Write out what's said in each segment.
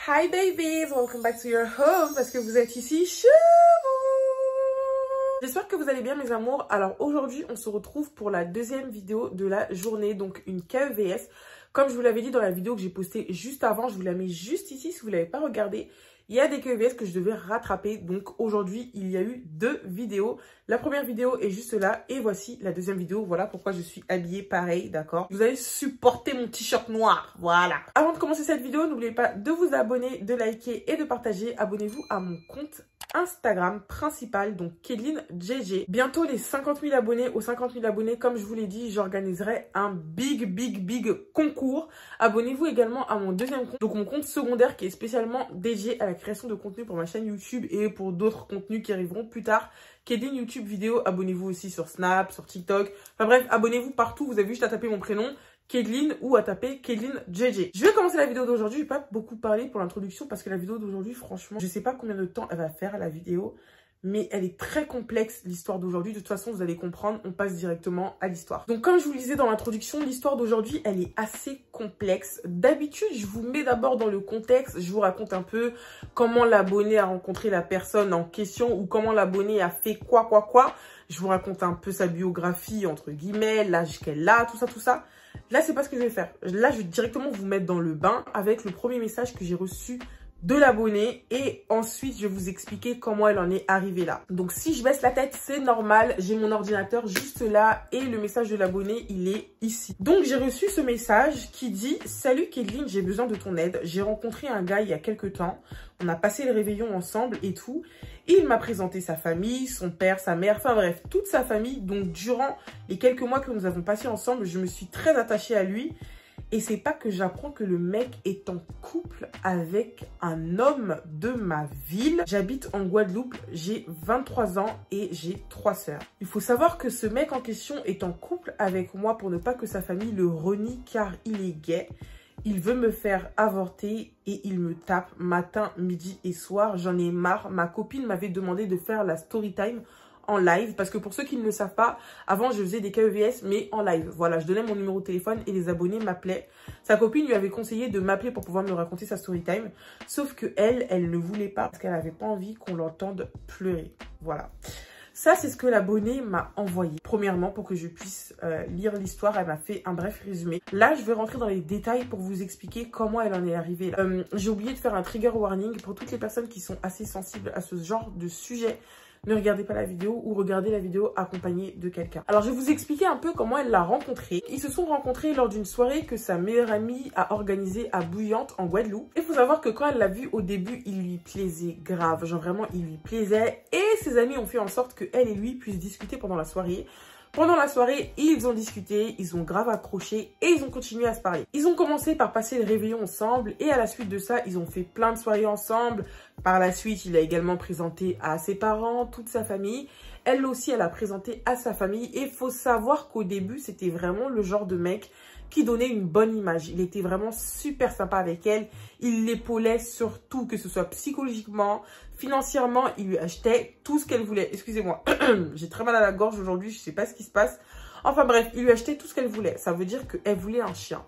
Hi babies, welcome back to your home parce que vous êtes ici chez vous. J'espère que vous allez bien mes amours. Alors aujourd'hui on se retrouve pour la deuxième vidéo de la journée, donc une KEVS. Comme je vous l'avais dit dans la vidéo que j'ai postée juste avant, je vous la mets juste ici si vous ne l'avez pas regardée. Il y a des KEVS que je devais rattraper, donc aujourd'hui il y a eu deux vidéos. La première vidéo est juste là et voici la deuxième vidéo. Voilà pourquoi je suis habillée pareil, d'accord? Vous allez supporter mon t-shirt noir, voilà. Avant de commencer cette vidéo, n'oubliez pas de vous abonner, de liker et de partager. Abonnez-vous à mon compte Instagram principal, donc Kedline GG. Bientôt les 50 000 abonnés. Aux 50 000 abonnés, comme je vous l'ai dit, j'organiserai un big concours. Abonnez-vous également à mon deuxième compte, donc mon compte secondaire qui est spécialement dédié à la création de contenu pour ma chaîne YouTube et pour d'autres contenus qui arriveront plus tard. Kedline YouTube vidéo, abonnez-vous aussi sur Snap, sur TikTok. Enfin bref, abonnez-vous partout. Vous avez juste à taper mon prénom, Kedline, ou à taper Kedline GG. Je vais commencer la vidéo d'aujourd'hui. Je vais pas beaucoup parler pour l'introduction parce que la vidéo d'aujourd'hui, franchement, je sais pas combien de temps elle va faire la vidéo, mais elle est très complexe, l'histoire d'aujourd'hui. De toute façon, vous allez comprendre, on passe directement à l'histoire. Donc, comme je vous le disais dans l'introduction, l'histoire d'aujourd'hui, elle est assez complexe. D'habitude, je vous mets d'abord dans le contexte. Je vous raconte un peu comment l'abonné a rencontré la personne en question ou comment l'abonné a fait quoi. Je vous raconte un peu sa biographie, entre guillemets, l'âge qu'elle a, tout ça. Là, c'est pas ce que je vais faire. Là, je vais directement vous mettre dans le bain avec le premier message que j'ai reçu de l'abonné et ensuite je vais vous expliquer comment elle en est arrivée là. Donc si je baisse la tête, c'est normal, j'ai mon ordinateur juste là et le message de l'abonné il est ici. Donc j'ai reçu ce message qui dit: salut Kedline, j'ai besoin de ton aide, j'ai rencontré un gars il y a quelques temps, on a passé le réveillon ensemble et tout, et il m'a présenté sa famille, son père, sa mère, enfin bref, toute sa famille. Donc durant les quelques mois que nous avons passé ensemble, je me suis très attachée à lui. Et c'est pas que j'apprends que le mec est en couple avec un homme de ma ville. J'habite en Guadeloupe, j'ai 23 ans et j'ai 3 sœurs. Il faut savoir que ce mec en question est en couple avec moi pour ne pas que sa famille le renie car il est gay. Il veut me faire avorter et il me tape matin, midi et soir. J'en ai marre. Ma copine m'avait demandé de faire la story time en live, parce que pour ceux qui ne le savent pas, avant je faisais des KEVS mais en live. Voilà, je donnais mon numéro de téléphone et les abonnés m'appelaient. Sa copine lui avait conseillé de m'appeler pour pouvoir me raconter sa story time, sauf que elle ne voulait pas parce qu'elle n'avait pas envie qu'on l'entende pleurer. Voilà. Ça, c'est ce que l'abonné m'a envoyé. Premièrement, pour que je puisse lire l'histoire, elle m'a fait un bref résumé. Là, je vais rentrer dans les détails pour vous expliquer comment elle en est arrivée. J'ai oublié de faire un trigger warning pour toutes les personnes qui sont assez sensibles à ce genre de sujet. Ne regardez pas la vidéo ou regardez la vidéo accompagnée de quelqu'un. Alors, je vais vous expliquer un peu comment elle l'a rencontré. Ils se sont rencontrés lors d'une soirée que sa meilleure amie a organisée à Bouillante, en Guadeloupe. Il faut savoir que quand elle l'a vu au début, il lui plaisait grave. Genre vraiment, il lui plaisait. Et ses amis ont fait en sorte qu'elle et lui puissent discuter pendant la soirée. Pendant la soirée, ils ont discuté, ils ont grave accroché et ils ont continué à se parler. Ils ont commencé par passer le réveillon ensemble et à la suite de ça, ils ont fait plein de soirées ensemble. Par la suite, il a également présenté à ses parents, toute sa famille. Elle aussi, elle a présenté à sa famille. Et il faut savoir qu'au début, c'était vraiment le genre de mec qui donnait une bonne image. Il était vraiment super sympa avec elle. Il l'épaulait surtout, que ce soit psychologiquement, financièrement. Il lui achetait tout ce qu'elle voulait. Excusez-moi, j'ai très mal à la gorge aujourd'hui, je sais pas ce qui se passe. Enfin bref, il lui achetait tout ce qu'elle voulait. Ça veut dire qu'elle voulait un chien.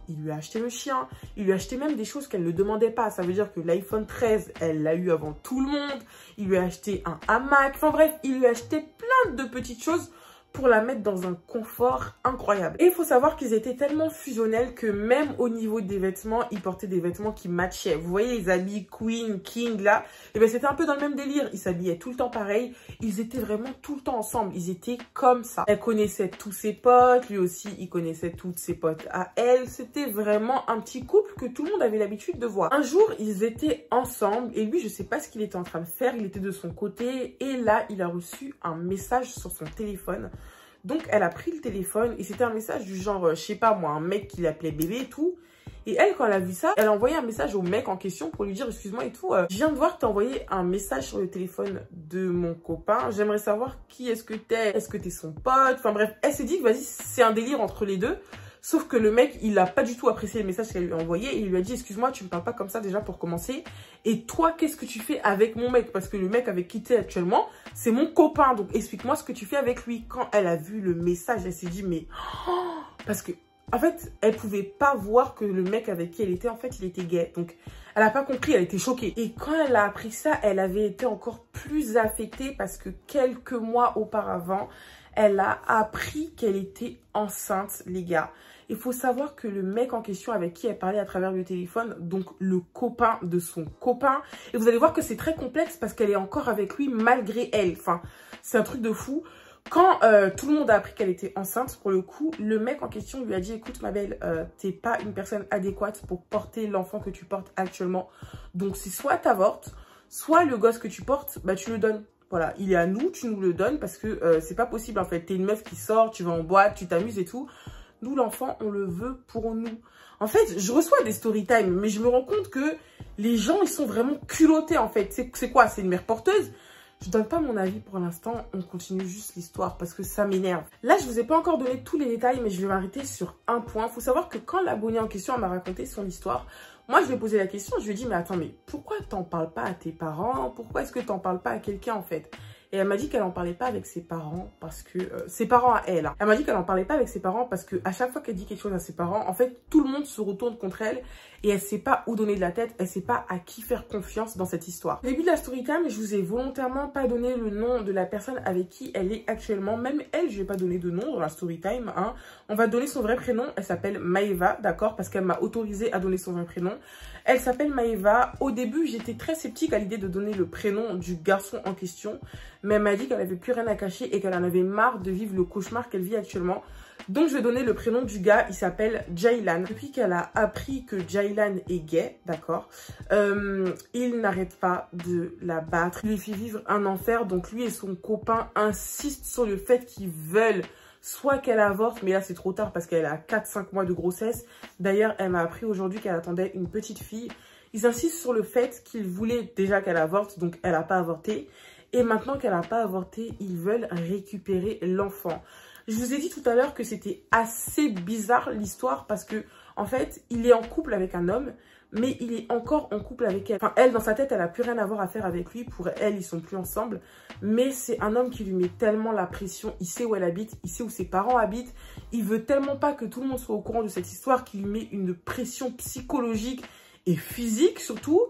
Il lui a acheté le chien. Il lui a acheté même des choses qu'elle ne demandait pas. Ça veut dire que l'iPhone 13, elle l'a eu avant tout le monde. Il lui a acheté un hamac. Enfin bref, il lui a acheté plein de petites choses pour la mettre dans un confort incroyable. Et il faut savoir qu'ils étaient tellement fusionnels que même au niveau des vêtements, ils portaient des vêtements qui matchaient. Vous voyez les habits Queen, King là, et bien c'était un peu dans le même délire. Ils s'habillaient tout le temps pareil. Ils étaient vraiment tout le temps ensemble. Ils étaient comme ça. Elle connaissait tous ses potes, lui aussi il connaissait toutes ses potes à elle. C'était vraiment un petit couple que tout le monde avait l'habitude de voir. Un jour, ils étaient ensemble et lui, je sais pas ce qu'il était en train de faire. Il était de son côté et là, il a reçu un message sur son téléphone. Donc, elle a pris le téléphone et c'était un message du genre, je sais pas moi, un mec qui l'appelait bébé et tout. Et elle, quand elle a vu ça, elle a envoyé un message au mec en question pour lui dire, excuse-moi et tout, je viens de voir que t'as envoyé un message sur le téléphone de mon copain. J'aimerais savoir qui est-ce que t'es, est-ce que t'es son pote. Enfin bref, elle s'est dit que vas-y, c'est un délire entre les deux. Sauf que le mec, il a pas du tout apprécié le message qu'elle lui a envoyé. Et il lui a dit, excuse-moi, tu me parles pas comme ça déjà pour commencer. Et toi, qu'est-ce que tu fais avec mon mec? Parce que le mec avec qui t'es actuellement, c'est mon copain. Donc explique-moi ce que tu fais avec lui. Quand elle a vu le message, elle s'est dit, mais... Parce que, en fait, elle pouvait pas voir que le mec avec qui elle était, en fait, il était gay. Donc, Elle n'a pas compris, elle était choquée. Et quand elle a appris ça, elle avait été encore plus affectée parce que quelques mois auparavant, elle a appris qu'elle était enceinte, les gars. Il faut savoir que le mec en question avec qui elle parlait à travers le téléphone, donc le copain de son copain, et vous allez voir que c'est très complexe parce qu'elle est encore avec lui malgré elle. Enfin, c'est un truc de fou. Quand tout le monde a appris qu'elle était enceinte, pour le coup, le mec en question lui a dit « Écoute, ma belle, t'es pas une personne adéquate pour porter l'enfant que tu portes actuellement. Donc, c'est soit t'avortes, soit le gosse que tu portes, bah tu le donnes. Voilà, il est à nous, tu nous le donnes parce que c'est pas possible en fait. T'es une meuf qui sort, tu vas en boîte, tu t'amuses et tout. Nous, l'enfant, on le veut pour nous. » En fait, je reçois des story time, mais je me rends compte que les gens, ils sont vraiment culottés en fait. C'est quoi? C'est une mère porteuse? Je donne pas mon avis pour l'instant, on continue juste l'histoire parce que ça m'énerve. Là, je vous ai pas encore donné tous les détails, mais je vais m'arrêter sur un point. Faut savoir que quand l'abonné en question m'a raconté son histoire, moi, je lui ai posé la question, je lui ai dit, mais attends, mais pourquoi t'en parles pas à tes parents? Pourquoi est-ce que t'en parles pas à quelqu'un, en fait? Et elle m'a dit qu'elle en parlait pas avec ses parents parce que... ses parents à elle. Hein. Elle m'a dit qu'elle en parlait pas avec ses parents parce que à chaque fois qu'elle dit quelque chose à ses parents, en fait, tout le monde se retourne contre elle et elle sait pas où donner de la tête, elle sait pas à qui faire confiance dans cette histoire. Au début de la story time, je vous ai volontairement pas donné le nom de la personne avec qui elle est actuellement. Même elle, je vais pas donner de nom dans la story time. Hein. On va donner son vrai prénom. Elle s'appelle Maeva, d'accord? Parce qu'elle m'a autorisé à donner son vrai prénom. Elle s'appelle Maeva. Au début, j'étais très sceptique à l'idée de donner le prénom du garçon en question. Mais elle m'a dit qu'elle avait plus rien à cacher et qu'elle en avait marre de vivre le cauchemar qu'elle vit actuellement. Donc, je vais donner le prénom du gars. Il s'appelle Jaylan. Depuis qu'elle a appris que Jaylan est gay, d'accord, il n'arrête pas de la battre. Il lui fait vivre un enfer. Donc, lui et son copain insistent sur le fait qu'ils veulent soit qu'elle avorte, mais là, c'est trop tard parce qu'elle a 4-5 mois de grossesse. D'ailleurs, elle m'a appris aujourd'hui qu'elle attendait une petite fille. Ils insistent sur le fait qu'ils voulaient déjà qu'elle avorte, donc elle n'a pas avorté. Et maintenant qu'elle n'a pas avorté, ils veulent récupérer l'enfant. Je vous ai dit tout à l'heure que c'était assez bizarre l'histoire parce que, en fait, il est en couple avec un homme, mais il est encore en couple avec elle. Enfin, elle, dans sa tête, elle n'a plus rien à voir à faire avec lui. Pour elle, ils sont plus ensemble. Mais c'est un homme qui lui met tellement la pression. Il sait où elle habite, il sait où ses parents habitent. Il veut tellement pas que tout le monde soit au courant de cette histoire qu'il lui met une pression psychologique et physique surtout.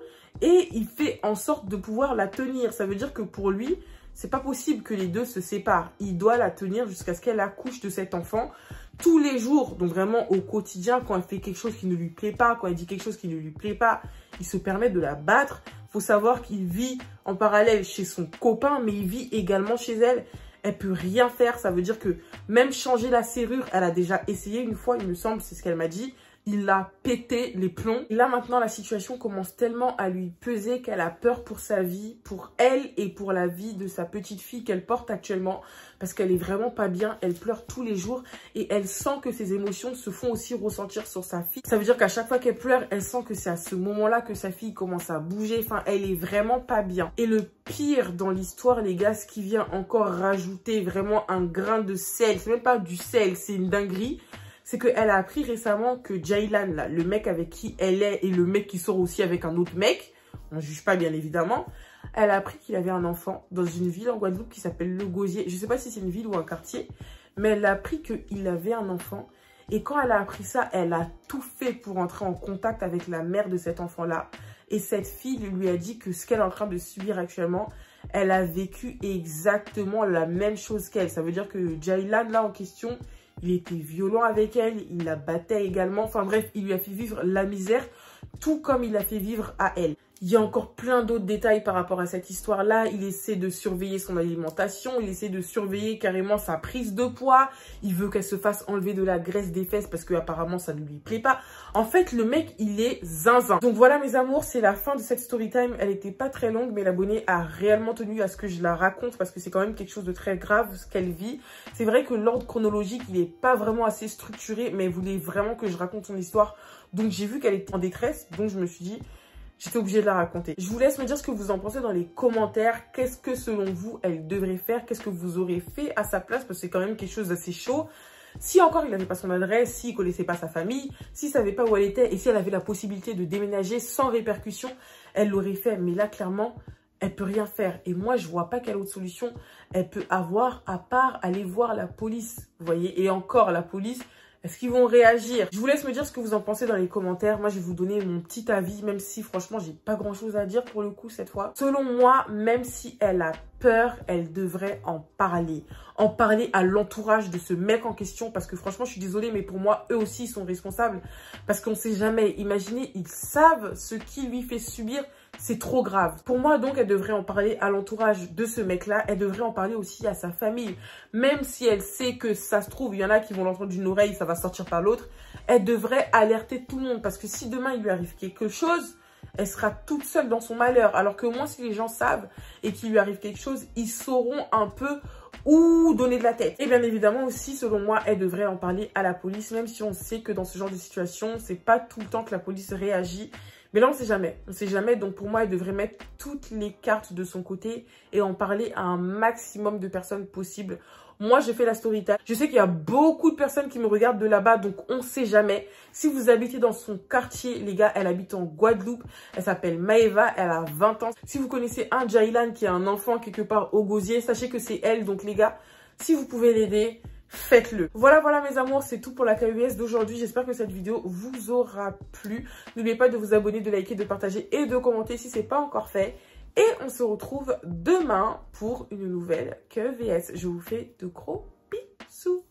Et il fait en sorte de pouvoir la tenir. Ça veut dire que pour lui, c'est pas possible que les deux se séparent. Il doit la tenir jusqu'à ce qu'elle accouche de cet enfant tous les jours. Donc vraiment au quotidien, quand elle fait quelque chose qui ne lui plaît pas, quand elle dit quelque chose qui ne lui plaît pas, il se permet de la battre. Faut savoir qu'il vit en parallèle chez son copain, mais il vit également chez elle. Elle peut rien faire. Ça veut dire que même changer la serrure, elle a déjà essayé une fois, il me semble, c'est ce qu'elle m'a dit. Il a pété les plombs. Et là, maintenant, la situation commence tellement à lui peser qu'elle a peur pour sa vie, pour elle et pour la vie de sa petite fille qu'elle porte actuellement. Parce qu'elle est vraiment pas bien. Elle pleure tous les jours et elle sent que ses émotions se font aussi ressentir sur sa fille. Ça veut dire qu'à chaque fois qu'elle pleure, elle sent que c'est à ce moment-là que sa fille commence à bouger. Enfin, elle est vraiment pas bien. Et le pire dans l'histoire, les gars, ce qui vient encore rajouter vraiment un grain de sel. C'est même pas du sel, c'est une dinguerie. C'est qu'elle a appris récemment que Jaylan, là, le mec avec qui elle est et le mec qui sort aussi avec un autre mec, on ne juge pas bien évidemment, elle a appris qu'il avait un enfant dans une ville en Guadeloupe qui s'appelle Le Gosier. Je ne sais pas si c'est une ville ou un quartier, mais elle a appris qu'il avait un enfant. Et quand elle a appris ça, elle a tout fait pour entrer en contact avec la mère de cet enfant-là. Et cette fille lui a dit que ce qu'elle est en train de subir actuellement, elle a vécu exactement la même chose qu'elle. Ça veut dire que Jaylan, là en question, il était violent avec elle, il la battait également. Enfin bref, il lui a fait vivre la misère, tout comme il a fait vivre à elle. Il y a encore plein d'autres détails par rapport à cette histoire-là. Il essaie de surveiller son alimentation, il essaie de surveiller carrément sa prise de poids. Il veut qu'elle se fasse enlever de la graisse des fesses parce que apparemment ça ne lui plaît pas. En fait, le mec, il est zinzin. Donc voilà mes amours, c'est la fin de cette story time. Elle n'était pas très longue, mais l'abonné a réellement tenu à ce que je la raconte parce que c'est quand même quelque chose de très grave ce qu'elle vit. C'est vrai que l'ordre chronologique, il n'est pas vraiment assez structuré, mais elle voulait vraiment que je raconte son histoire. Donc j'ai vu qu'elle était en détresse, donc je me suis dit... J'étais obligée de la raconter. Je vous laisse me dire ce que vous en pensez dans les commentaires. Qu'est-ce que selon vous, elle devrait faire? Qu'est-ce que vous aurez fait à sa place? Parce que c'est quand même quelque chose d'assez chaud. Si encore il n'avait pas son adresse, s'il ne connaissait pas sa famille, s'il ne savait pas où elle était et si elle avait la possibilité de déménager sans répercussion, elle l'aurait fait. Mais là, clairement, elle peut rien faire. Et moi, je vois pas quelle autre solution elle peut avoir à part aller voir la police. Vous voyez? Et encore, la police... Est-ce qu'ils vont réagir? Je vous laisse me dire ce que vous en pensez dans les commentaires. Moi, je vais vous donner mon petit avis, même si franchement, j'ai pas grand-chose à dire pour le coup cette fois. Selon moi, même si elle a peur, elle devrait en parler. En parler à l'entourage de ce mec en question, parce que franchement, je suis désolée, mais pour moi, eux aussi, ils sont responsables. Parce qu'on sait jamais. Imaginez, ils savent ce qui lui fait subir. C'est trop grave. Pour moi, donc, elle devrait en parler à l'entourage de ce mec-là. Elle devrait en parler aussi à sa famille. Même si elle sait que ça se trouve, il y en a qui vont l'entendre d'une oreille, ça va sortir par l'autre. Elle devrait alerter tout le monde. Parce que si demain, il lui arrive quelque chose, elle sera toute seule dans son malheur. Alors que au moins, si les gens savent et qu'il lui arrive quelque chose, ils sauront un peu où donner de la tête. Et bien évidemment aussi, selon moi, elle devrait en parler à la police. Même si on sait que dans ce genre de situation, c'est pas tout le temps que la police réagit. Mais là, on sait jamais. On sait jamais. Donc, pour moi, elle devrait mettre toutes les cartes de son côté et en parler à un maximum de personnes possible. Moi, j'ai fait la story time. Je sais qu'il y a beaucoup de personnes qui me regardent de là-bas. Donc, on sait jamais. Si vous habitez dans son quartier, les gars, elle habite en Guadeloupe. Elle s'appelle Maeva. Elle a 20 ans. Si vous connaissez un Jailan qui a un enfant quelque part au gosier, sachez que c'est elle. Donc, les gars, si vous pouvez l'aider, faites-le. Voilà mes amours, c'est tout pour la KES d'aujourd'hui. J'espère que cette vidéo vous aura plu. N'oubliez pas de vous abonner, de liker, de partager et de commenter si ce n'est pas encore fait. Et on se retrouve demain pour une nouvelle KES. Je vous fais de gros bisous.